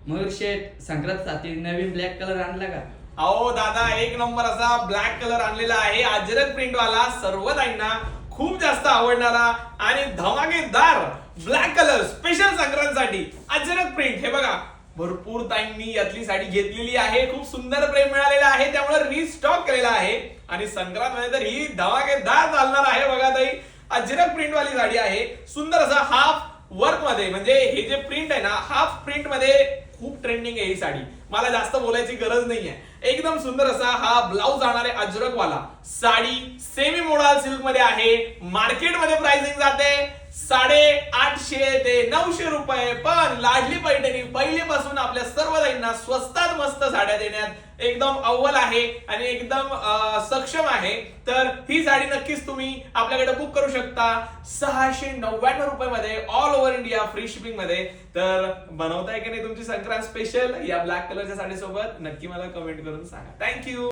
मयूर शेठ संक्रांतीसाठी नवीन black colour आणला का? अहो दादा, एक नंबर असा ब्लॅक कलर आणलेला आहे, अजरक प्रिंट वाला, सर्व ताईंना खूप जास्त आवडणारा आणि धमाकेदार ब्लॅक कलर स्पेशल संक्रांतीसाठी अजरक प्रिंट. हे बघा, भरपूर ताईंनी यातली साडी घेतलेली आहे, खूप सुंदर प्रेम मिळालेलं आहे, त्यामुळे रिस्टॉक केलेला आहे आणि संक्रांत मध्ये तर ही धमाकेदार चालणार आहे. बघा ताई, अजरक प्रिंट वाली साडी आहे, सुंदर असा हाफ वर्क मध्ये, म्हणजे हे जे प्रिंट आहे ना, हाफ प्रिंट मध्ये खूप ट्रेंडिंग आहे ही साडी, मला जास्त बोलायची गरज नाहीये. एकदम सुंदर असा हा ब्लाउज जाणार आहे अजरक वाला. साडी सेमी मोडाल सिल्क मध्ये आहे, मार्केटमध्ये प्राइसिंग जाते 850 ते 900 रुपये, पण लाडली पैठणी पहिलीपासून आपल्या सर्व ताईंना स्वस्तात मस्त साड्या देण्यात एकदम अव्वल आहे आणि एकदम सक्षम आहे. तर ही साडी नक्कीच तुम्ही आपल्याकडे बुक करू शकता 699 रुपये मध्ये, all over India free shipping मध्ये. तर बनवताय की नाही तुमची संक्रांत स्पेशल या ब्लॅक कलरच्या साडीसोबत? नक्की मला कमेंट करून सांगा. थँक्यू.